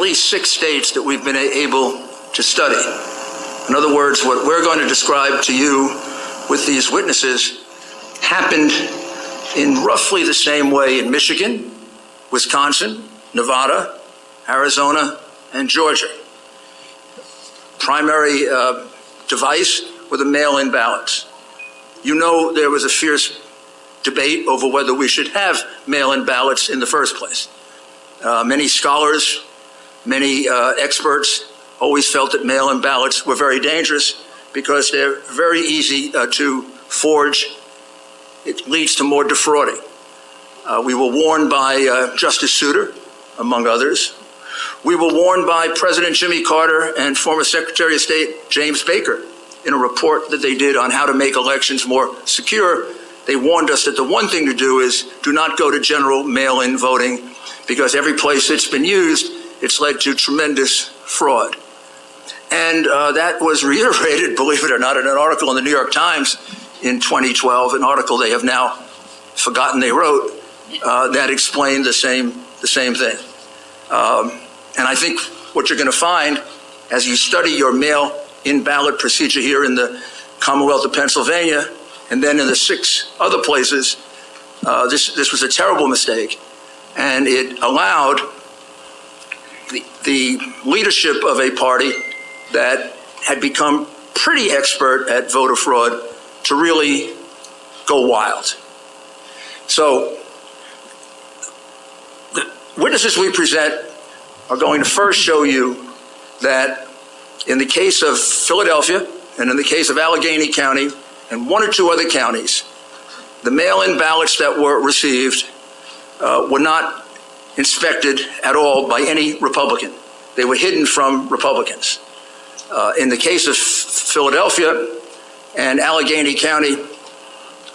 least 6 states that we've been able to study. In other words, what we're going to describe to you with these witnesses happened in roughly the same way in Michigan, Wisconsin, Nevada, Arizona, and Georgia. Primary device were the mail-in ballots. You know there was a fierce debate over whether we should have mail-in ballots in the first place. Many scholars, many experts always felt that mail-in ballots were very dangerous because they're very easy to forge. It leads to more defrauding. We were warned by Justice Souter, among others. We were warned by President Jimmy Carter and former Secretary of State James Baker in a report that they did on how to make elections more secure. They warned us that the one thing to do is do not go to general mail-in voting, because every place it's been used, it's led to tremendous fraud. And that was reiterated, believe it or not, in an article in the New York Times in 2012, an article they have now forgotten they wrote, that explained the same thing. And I think what you're going to find as you study your mail-in ballot procedure here in the Commonwealth of Pennsylvania and then in the 6 other places, this was a terrible mistake. And it allowed the leadership of a party that had become pretty expert at voter fraud to really go wild. So the witnesses we present are going to first show you that in the case of Philadelphia and in the case of Allegheny County and 1 or 2 other counties, the mail-in ballots that were received were not inspected at all by any Republican. They were hidden from Republicans. In the case of Philadelphia and Allegheny County,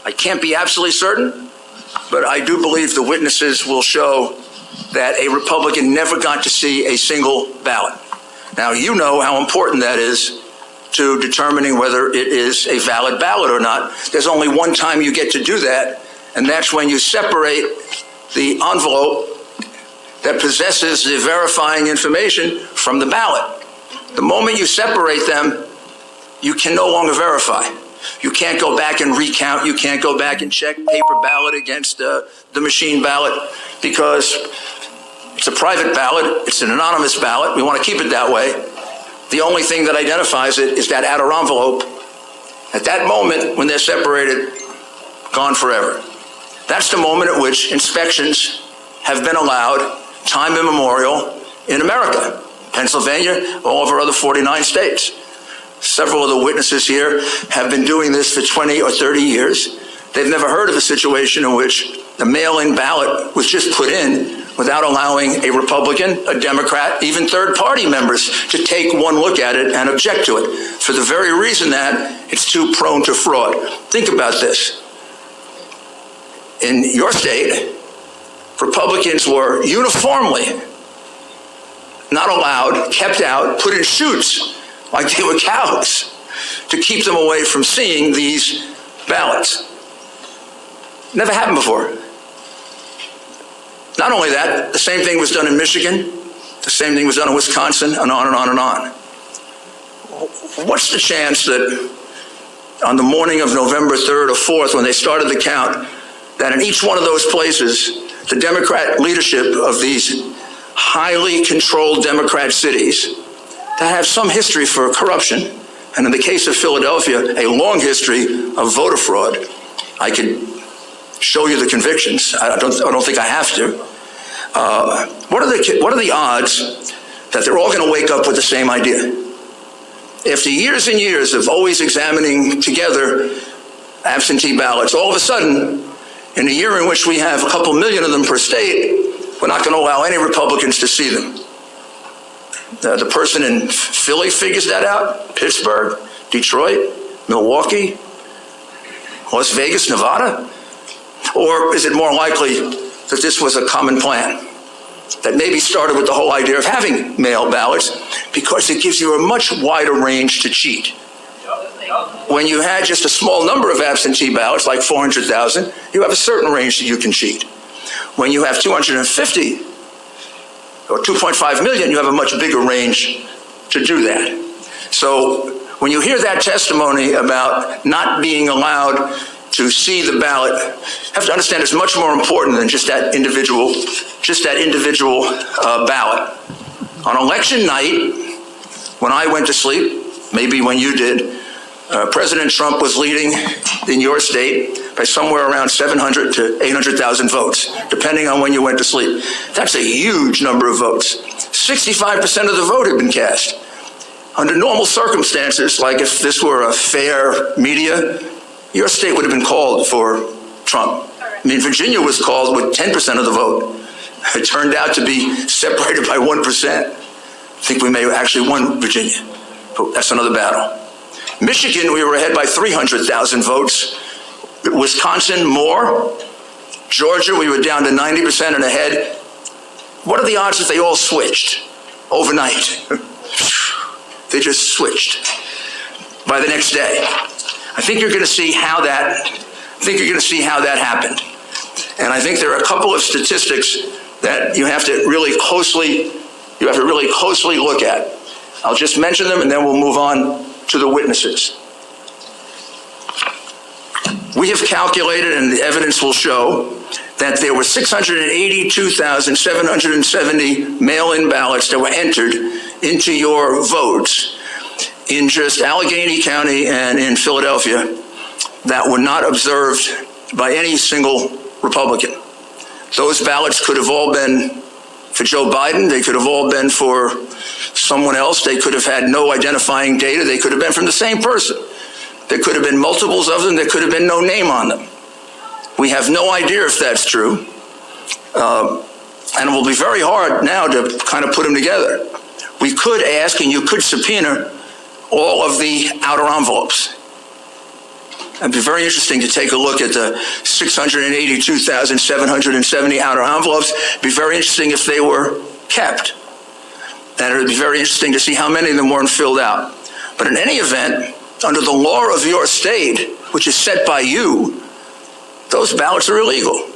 I can't be absolutely certain, but I do believe the witnesses will show that a Republican never got to see a single ballot. Now, you know how important that is to determining whether it is a valid ballot or not. There's only one time you get to do that, and that's when you separate the envelope that possesses the verifying information from the ballot. The moment you separate them, you can no longer verify. You can't go back and recount. You can't go back and check paper ballot against the machine ballot, because it's a private ballot. It's an anonymous ballot. We want to keep it that way. The only thing that identifies it is that outer envelope. At that moment, when they're separated, gone forever. That's the moment at which inspections have been allowed, time immemorial, in America, Pennsylvania, all over other 49 states. Several of the witnesses here have been doing this for 20 or 30 years. They've never heard of a situation in which the mail-in ballot was just put in without allowing a Republican, a Democrat, even third-party members to take one look at it and object to it, for the very reason that it's too prone to fraud. Think about this. In your state, Republicans were uniformly not allowed, kept out, put in chutes like they were cows to keep them away from seeing these ballots. Never happened before. Not only that, the same thing was done in Michigan, the same thing was done in Wisconsin, and on and on and on. What's the chance that on the morning of November 3rd or 4th, when they started the count, that in each one of those places, the Democrat leadership of these highly controlled Democrat cities that have some history for corruption, and in the case of Philadelphia, a long history of voter fraud. I could show you the convictions. I don't think I have to. What are the odds that they're all going to wake up with the same idea? After years and years of always examining together absentee ballots, all of a sudden, in a year in which we have a couple million of them per state, we're not going to allow any Republicans to see them. The person in Philly figures that out, Pittsburgh, Detroit, Milwaukee, Las Vegas, Nevada? Or is it more likely that this was a common plan that maybe started with the whole idea of having mail ballots because it gives you a much wider range to cheat? When you had just a small number of absentee ballots, like 400,000, you have a certain range that you can cheat. When you have 250 or 2.5 million, you have a much bigger range to do that. So when you hear that testimony about not being allowed to see the ballot, you have to understand it's much more important than just that individual ballot. On election night, when I went to sleep, maybe when you did, President Trump was leading in your state by somewhere around 700 to 800,000 votes, depending on when you went to sleep. That's a huge number of votes. 65% of the vote had been cast. Under normal circumstances, like if this were a fair media, your state would have been called for Trump. I mean, Virginia was called with 10% of the vote. It turned out to be separated by 1%. I think we may have actually won Virginia, but that's another battle. Michigan, we were ahead by 300,000 votes. Wisconsin, more. Georgia, we were down to 90% and ahead. What are the odds that they all switched overnight? They just switched by the next day. I think you're going to see how that happened. And I think there are a couple of statistics that you have to really closely look at. I'll just mention them and then we'll move on to the witnesses. We have calculated, and the evidence will show, that there were 682,770 mail-in ballots that were entered into your votes in just Allegheny County and in Philadelphia that were not observed by any single Republican. Those ballots could have all been for Joe Biden. They could have all been for someone else. They could have had no identifying data. They could have been from the same person. There could have been multiples of them. There could have been no name on them. We have no idea if that's true. And it will be very hard now to kind of put them together. We could ask, and you could subpoena all of the outer envelopes. It'd be very interesting to take a look at the 682,770 outer envelopes. It'd be very interesting if they were kept. And it would be very interesting to see how many of them weren't filled out. But in any event, under the law of your state, which is set by you, those ballots are illegal.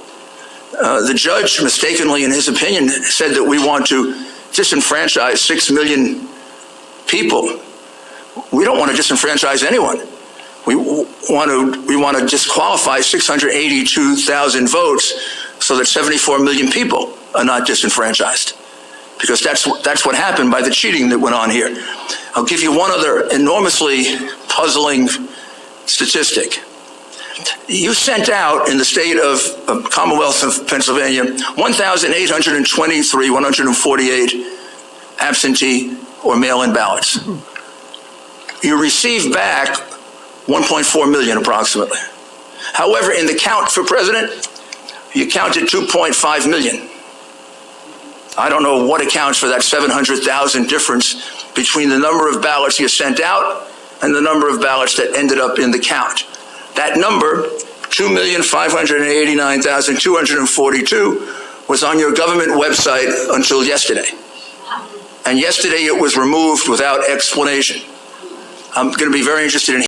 The judge, mistakenly in his opinion, said that we want to disenfranchise 6 million people. We don't want to disenfranchise anyone. We want to disqualify 682,000 votes so that 74 million people are not disenfranchised. Because that's what happened by the cheating that went on here. I'll give you one other enormously puzzling statistic. You sent out in the state of Commonwealth of Pennsylvania 148 absentee or mail-in ballots. You received back 1.4 million approximately. However, in the count for president, you counted 2.5 million. I don't know what accounts for that 700,000 difference between the number of ballots you sent out and the number of ballots that ended up in the count. That number, 2,589,242, was on your government website until yesterday. And yesterday it was removed without explanation. I'm going to be very interested in